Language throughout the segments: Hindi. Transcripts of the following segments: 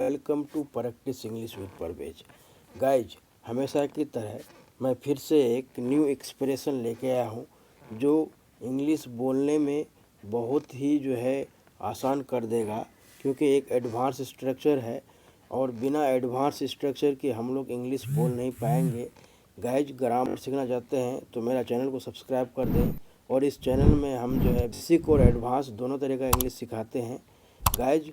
Welcome to practice English with Parvez. Guys, हमेशा की तरह मैं फिर से एक न्यू एक्सप्रेशन लेके आया हूँ जो इंग्लिश बोलने में बहुत ही आसान कर देगा, क्योंकि एक एडवांस स्ट्रक्चर है और बिना एडवांस स्ट्रक्चर के हम लोग इंग्लिश बोल नहीं पाएंगे। गाइज, ग्रामर सीखना चाहते हैं तो मेरा चैनल को सब्सक्राइब कर दें, और इस चैनल में हम बेसिक और एडवांस दोनों तरह का इंग्लिश सिखाते हैं। गाइज,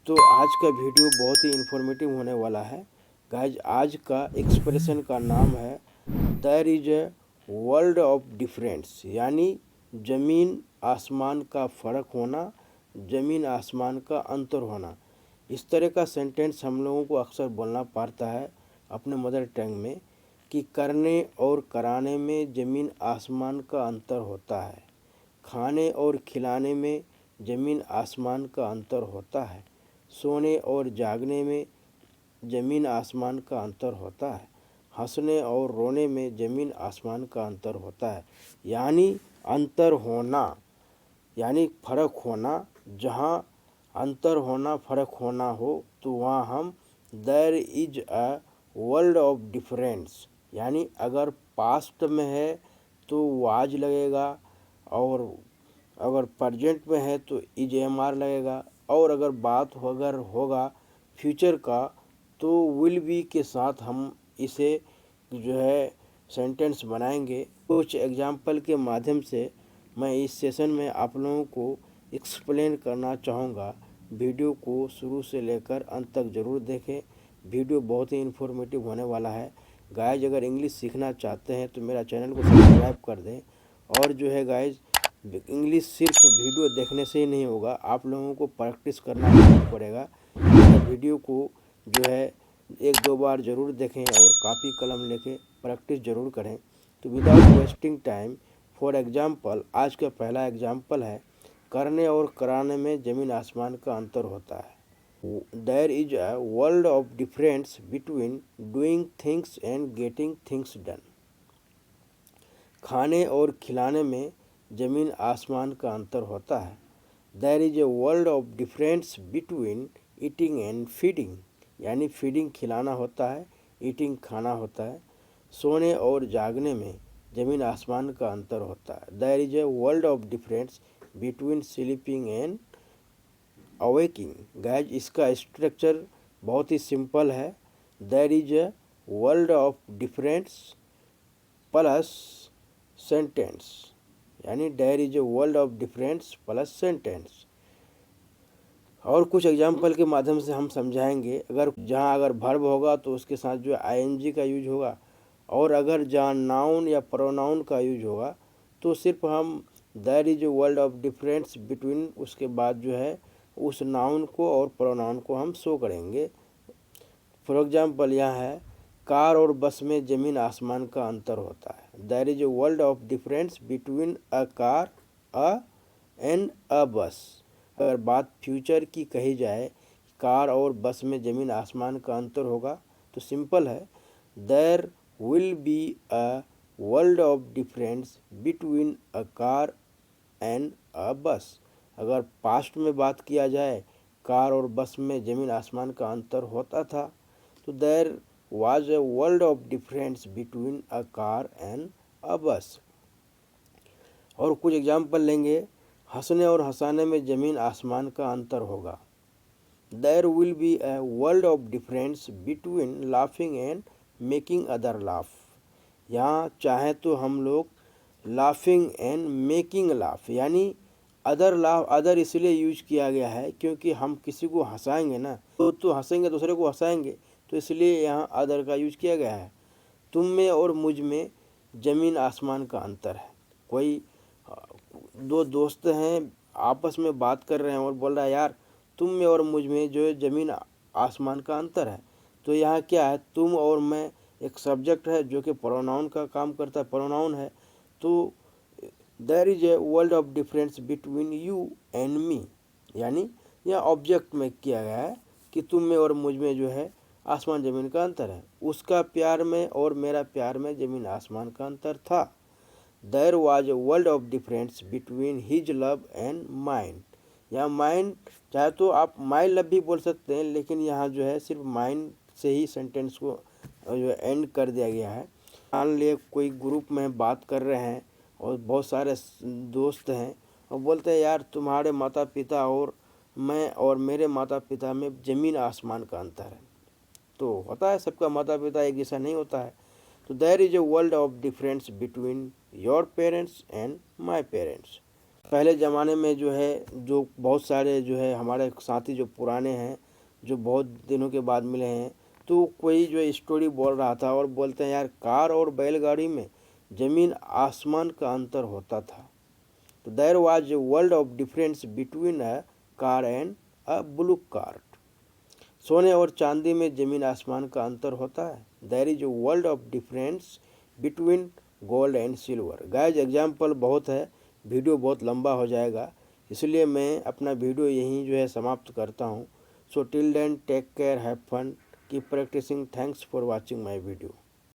तो आज का वीडियो बहुत ही इन्फॉर्मेटिव होने वाला है। गाइज, आज का एक्सप्रेशन का नाम है there is a world of difference, यानी ज़मीन आसमान का फ़र्क होना, ज़मीन आसमान का अंतर होना। इस तरह का सेंटेंस हम लोगों को अक्सर बोलना पड़ता है अपने मदर टंग में कि करने और कराने में ज़मीन आसमान का अंतर होता है, खाने और खिलाने में ज़मीन आसमान का अंतर होता है, सोने और जागने में ज़मीन आसमान का अंतर होता है, हंसने और रोने में ज़मीन आसमान का अंतर होता है। यानी अंतर होना, यानी फ़र्क होना। जहाँ अंतर होना, फ़र्क होना हो तो वहाँ हम there is a world of difference, यानी अगर पास्ट में है तो वाज लगेगा, और अगर प्रेजेंट में है तो इज एम आर लगेगा, और अगर बात अगर होगा फ्यूचर का तो विल बी के साथ हम इसे सेंटेंस बनाएंगे। कुछ एग्जाम्पल के माध्यम से मैं इस सेशन में आप लोगों को एक्सप्लेन करना चाहूँगा। वीडियो को शुरू से लेकर अंत तक ज़रूर देखें, वीडियो बहुत ही इन्फॉर्मेटिव होने वाला है। गाइज, अगर इंग्लिश सीखना चाहते हैं तो मेरा चैनल को सब्सक्राइब कर दें। और गाइज, इंग्लिश सिर्फ वीडियो देखने से ही नहीं होगा, आप लोगों को प्रैक्टिस करना पड़ेगा। वीडियो को एक दो बार ज़रूर देखें और कापी कलम लेके प्रैक्टिस ज़रूर करें। तो without wasting time, for example, आज का पहला एग्जांपल है करने और कराने में ज़मीन आसमान का अंतर होता है। There is a world of difference between doing things and getting things done. खाने और खिलाने में ज़मीन आसमान का अंतर होता है। There is a world of difference between eating and feeding, यानी फीडिंग खिलाना होता है, ईटिंग खाना होता है। सोने और जागने में ज़मीन आसमान का अंतर होता है। There is a world of difference between sleeping and awakening. Guys, इसका स्ट्रक्चर बहुत ही सिंपल है। There is a world of difference plus sentence, यानी there is a world of difference plus sentence. और कुछ एग्जाम्पल के माध्यम से हम समझाएंगे। अगर वर्ब होगा तो उसके साथ आईएनजी का यूज होगा, और अगर जहाँ नाउन या प्रोनाउन का यूज होगा तो सिर्फ हम there is a world of difference between उसके बाद उस नाउन को और प्रोनाउन को हम शो करेंगे। फॉर एग्जाम्पल, यहाँ है कार और बस में ज़मीन आसमान का अंतर होता है। There is a world of difference between a car and a bus. अगर बात फ्यूचर की कही जाए, कार और बस में ज़मीन आसमान का अंतर होगा, तो सिंपल है, there will be a world of difference between a car and a bus. अगर पास्ट में बात किया जाए, कार और बस में ज़मीन आसमान का अंतर होता था, तो there was a world of difference between a car and a bus। और कुछ एग्जाम्पल लेंगे। हंसने और हंसाने में ज़मीन आसमान का अंतर होगा। There will be a world of difference between laughing and making other laugh। यहाँ चाहे तो हम लोग laughing and making laugh, यानी अदर लाफ, अदर इसलिए यूज किया गया है क्योंकि हम किसी को हंसाएंगे ना, तो हंसेंगे, दूसरे को हंसाएंगे, तो इसलिए यहाँ अदर का यूज किया गया है। तुम में और मुझ में ज़मीन आसमान का अंतर है। कोई दो दोस्त हैं, आपस में बात कर रहे हैं और बोल रहा है, यार तुम में और मुझ में ज़मीन आसमान का अंतर है। तो यहाँ क्या है, तुम और मैं एक सब्जेक्ट है जो कि प्रोनाउन का काम करता है, प्रोनाउन है। तो there is a world of difference between you and me, यानी यह ऑब्जेक्ट में किया गया है कि तुम में और मुझ में आसमान ज़मीन का अंतर है। उसका प्यार में और मेरा प्यार में ज़मीन आसमान का अंतर था। There was a world of difference between his love and mine, या माइंड, चाहे तो आप माई लव भी बोल सकते हैं, लेकिन यहाँ जो है सिर्फ माइंड से ही सेंटेंस को जो एंड कर दिया गया है। मान लिए कोई ग्रुप में बात कर रहे हैं और बहुत सारे दोस्त हैं और बोलते हैं यार तुम्हारे माता पिता और मैं और मेरे माता पिता में ज़मीन आसमान का अंतर है। तो होता है, सबका माता पिता एक जैसा नहीं होता है। तो there is a world of difference between your parents and my parents. पहले ज़माने में जो है, जो बहुत सारे जो है हमारे साथी जो पुराने हैं, जो बहुत दिनों के बाद मिले हैं, तो कोई जो स्टोरी बोल रहा था और बोलते हैं यार कार और बैलगाड़ी में ज़मीन आसमान का अंतर होता था। तो there was a world of difference between a car and a blue cart. सोने और चांदी में ज़मीन आसमान का अंतर होता है। There is a world of difference between gold and silver. Guys example बहुत है, वीडियो बहुत लंबा हो जाएगा, इसलिए मैं अपना वीडियो यहीं जो है समाप्त करता हूँ। So till then take care, have fun, keep practising. Thanks for watching my video.